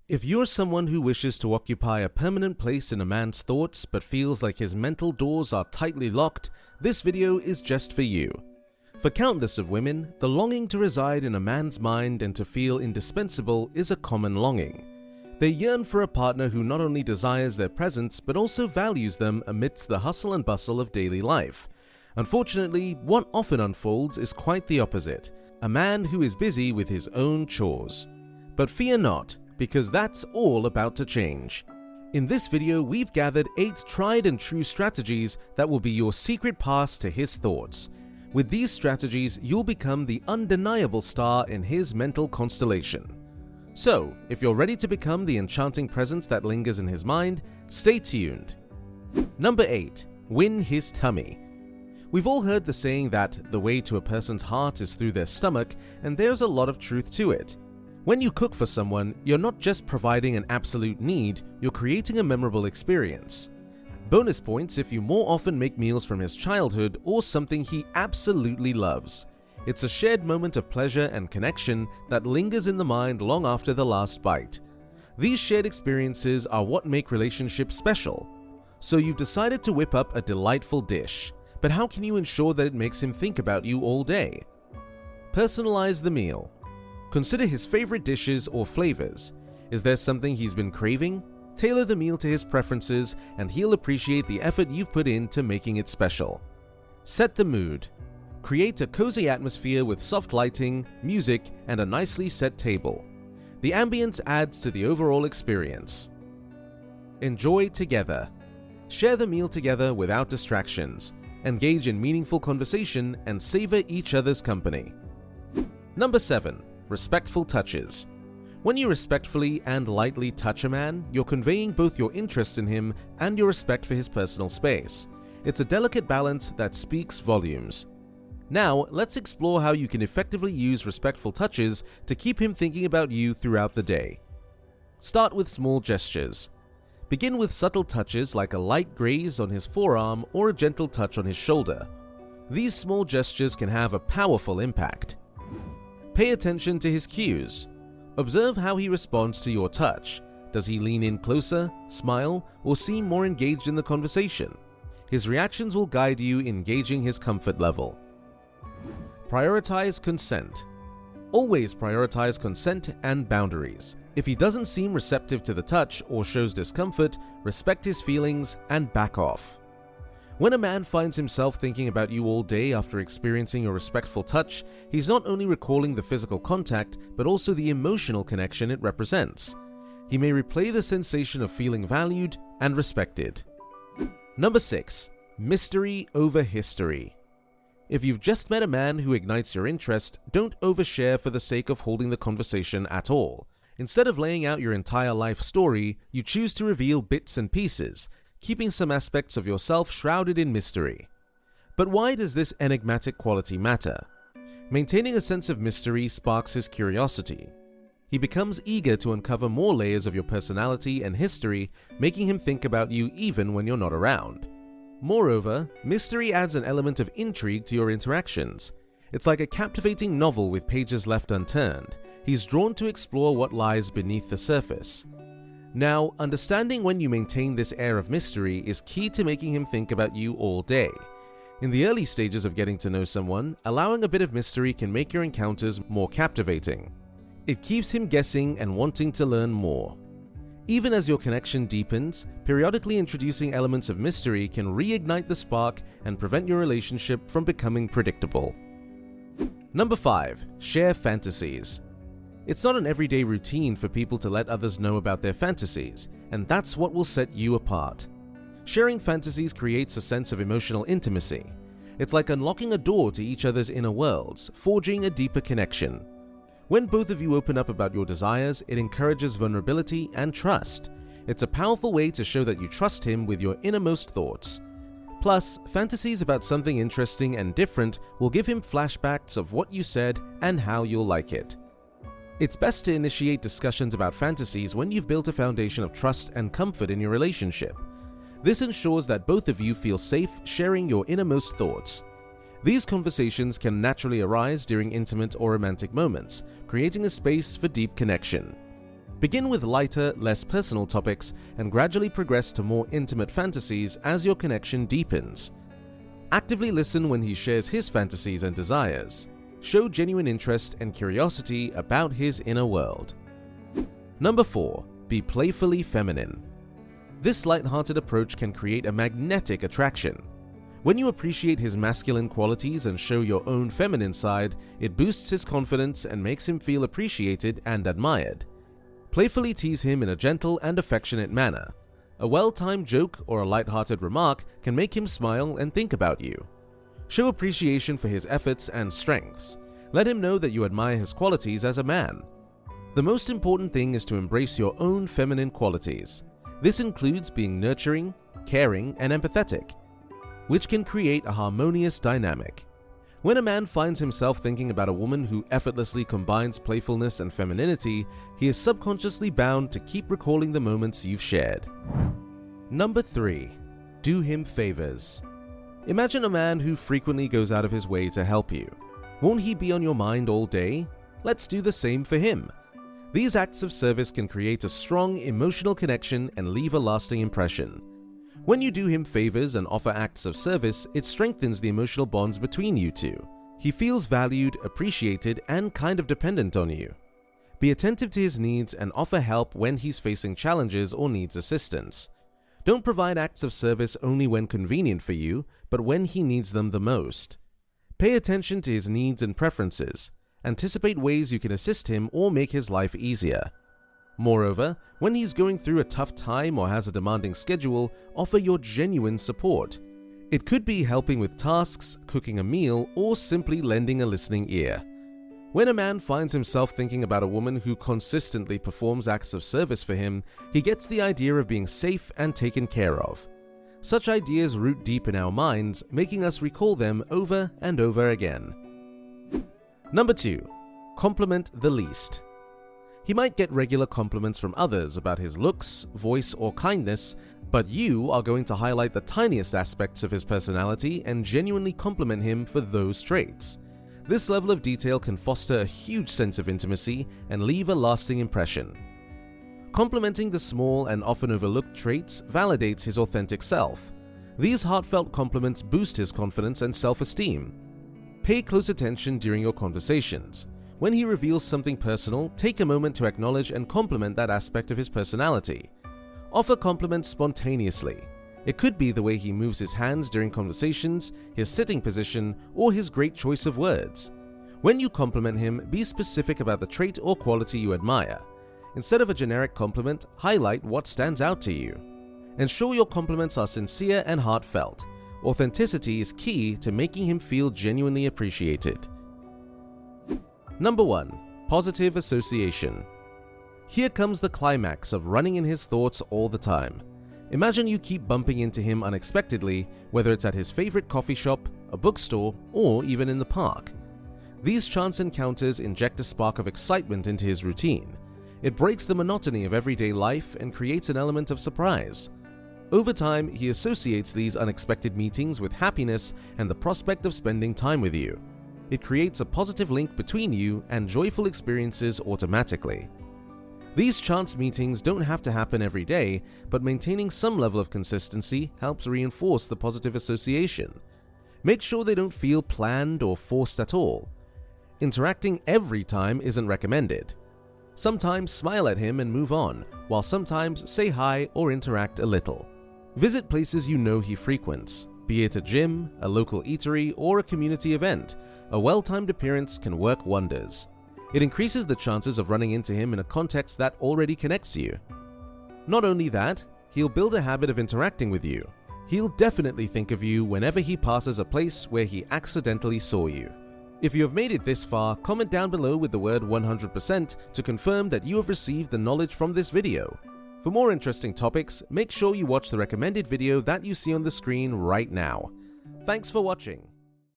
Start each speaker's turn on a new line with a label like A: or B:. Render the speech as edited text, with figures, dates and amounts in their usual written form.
A: If you're someone who wishes to occupy a permanent place in a man's thoughts but feels like his mental doors are tightly locked, this video is just for you. For countless of women, the longing to reside in a man's mind and to feel indispensable is a common longing. They yearn for a partner who not only desires their presence but also values them amidst the hustle and bustle of daily life. Unfortunately, what often unfolds is quite the opposite: a man who is busy with his own chores. But fear not, because that's all about to change. In this video, we've gathered 8 tried and true strategies that will be your secret pass to his thoughts. With these strategies, you'll become the undeniable star in his mental constellation. So, if you're ready to become the enchanting presence that lingers in his mind, stay tuned. Number 8. Win his tummy. We've all heard the saying that the way to a person's heart is through their stomach, and there's a lot of truth to it. When you cook for someone, you're not just providing an absolute need, you're creating a memorable experience. Bonus points if you more often make meals from his childhood or something he absolutely loves. It's a shared moment of pleasure and connection that lingers in the mind long after the last bite. These shared experiences are what make relationships special. So you've decided to whip up a delightful dish, but how can you ensure that it makes him think about you all day? Personalize the meal. Consider his favorite dishes or flavors. Is there something he's been craving? Tailor the meal to his preferences and he'll appreciate the effort you've put into making it special. Set the mood. Create a cozy atmosphere with soft lighting, music, and a nicely set table. The ambience adds to the overall experience. Enjoy together. Share the meal together without distractions. Engage in meaningful conversation and savor each other's company. Number 7. Respectful touches. When you respectfully and lightly touch a man, you're conveying both your interest in him and your respect for his personal space. It's a delicate balance that speaks volumes. Now, let's explore how you can effectively use respectful touches to keep him thinking about you throughout the day. Start with small gestures. Begin with subtle touches like a light graze on his forearm or a gentle touch on his shoulder. These small gestures can have a powerful impact. Pay attention to his cues. Observe how he responds to your touch. Does he lean in closer, smile, or seem more engaged in the conversation? His reactions will guide you in gauging his comfort level. Prioritize consent. Always prioritize consent and boundaries. If he doesn't seem receptive to the touch or shows discomfort, respect his feelings and back off. When a man finds himself thinking about you all day after experiencing a respectful touch, he's not only recalling the physical contact, but also the emotional connection it represents. He may replay the sensation of feeling valued and respected. Number 6. Mystery over history. If you've just met a man who ignites your interest, don't overshare for the sake of holding the conversation at all. Instead of laying out your entire life story, you choose to reveal bits and pieces, keeping some aspects of yourself shrouded in mystery. But why does this enigmatic quality matter? Maintaining a sense of mystery sparks his curiosity. He becomes eager to uncover more layers of your personality and history, making him think about you even when you're not around. Moreover, mystery adds an element of intrigue to your interactions. It's like a captivating novel with pages left unturned. He's drawn to explore what lies beneath the surface. Now, understanding when you maintain this air of mystery is key to making him think about you all day. In the early stages of getting to know someone, allowing a bit of mystery can make your encounters more captivating. It keeps him guessing and wanting to learn more. Even as your connection deepens, periodically introducing elements of mystery can reignite the spark and prevent your relationship from becoming predictable. Number 5. Share fantasies. It's not an everyday routine for people to let others know about their fantasies, and that's what will set you apart. Sharing fantasies creates a sense of emotional intimacy. It's like unlocking a door to each other's inner worlds, forging a deeper connection. When both of you open up about your desires, it encourages vulnerability and trust. It's a powerful way to show that you trust him with your innermost thoughts. Plus, fantasies about something interesting and different will give him flashbacks of what you said and how you'll like it. It's best to initiate discussions about fantasies when you've built a foundation of trust and comfort in your relationship. This ensures that both of you feel safe sharing your innermost thoughts. These conversations can naturally arise during intimate or romantic moments, creating a space for deep connection. Begin with lighter, less personal topics and gradually progress to more intimate fantasies as your connection deepens. Actively listen when he shares his fantasies and desires. Show genuine interest and curiosity about his inner world. Number 4. Be playfully feminine. This light-hearted approach can create a magnetic attraction. When you appreciate his masculine qualities and show your own feminine side, it boosts his confidence and makes him feel appreciated and admired. Playfully tease him in a gentle and affectionate manner. A well-timed joke or a light-hearted remark can make him smile and think about you. Show appreciation for his efforts and strengths. Let him know that you admire his qualities as a man. The most important thing is to embrace your own feminine qualities. This includes being nurturing, caring, and empathetic, which can create a harmonious dynamic. When a man finds himself thinking about a woman who effortlessly combines playfulness and femininity, he is subconsciously bound to keep recalling the moments you've shared. Number 3. Do him favors. Imagine a man who frequently goes out of his way to help you. Won't he be on your mind all day? Let's do the same for him. These acts of service can create a strong emotional connection and leave a lasting impression. When you do him favors and offer acts of service, it strengthens the emotional bonds between you two. He feels valued, appreciated, and kind of dependent on you. Be attentive to his needs and offer help when he's facing challenges or needs assistance. Don't provide acts of service only when convenient for you, but when he needs them the most. Pay attention to his needs and preferences. Anticipate ways you can assist him or make his life easier. Moreover, when he's going through a tough time or has a demanding schedule, offer your genuine support. It could be helping with tasks, cooking a meal, or simply lending a listening ear. When a man finds himself thinking about a woman who consistently performs acts of service for him, he gets the idea of being safe and taken care of. Such ideas root deep in our minds, making us recall them over and over again. Number 2. Compliment the least. He might get regular compliments from others about his looks, voice, or kindness, but you are going to highlight the tiniest aspects of his personality and genuinely compliment him for those traits. This level of detail can foster a huge sense of intimacy and leave a lasting impression. Complimenting the small and often overlooked traits validates his authentic self. These heartfelt compliments boost his confidence and self-esteem. Pay close attention during your conversations. When he reveals something personal, take a moment to acknowledge and compliment that aspect of his personality. Offer compliments spontaneously. It could be the way he moves his hands during conversations, his sitting position, or his great choice of words. When you compliment him, be specific about the trait or quality you admire. Instead of a generic compliment, highlight what stands out to you. Ensure your compliments are sincere and heartfelt. Authenticity is key to making him feel genuinely appreciated. Number 1. Positive association. Here comes the climax of running in his thoughts all the time. Imagine you keep bumping into him unexpectedly, whether it's at his favorite coffee shop, a bookstore, or even in the park. These chance encounters inject a spark of excitement into his routine. It breaks the monotony of everyday life and creates an element of surprise. Over time, he associates these unexpected meetings with happiness and the prospect of spending time with you. It creates a positive link between you and joyful experiences automatically. These chance meetings don't have to happen every day, but maintaining some level of consistency helps reinforce the positive association. Make sure they don't feel planned or forced at all. Interacting every time isn't recommended. Sometimes smile at him and move on, while sometimes say hi or interact a little. Visit places you know he frequents, be it a gym, a local eatery, or a community event. A well-timed appearance can work wonders. It increases the chances of running into him in a context that already connects you. Not only that, he'll build a habit of interacting with you. He'll definitely think of you whenever he passes a place where he accidentally saw you. If you have made it this far, comment down below with the word 100% to confirm that you have received the knowledge from this video. For more interesting topics, make sure you watch the recommended video that you see on the screen right now. Thanks for watching.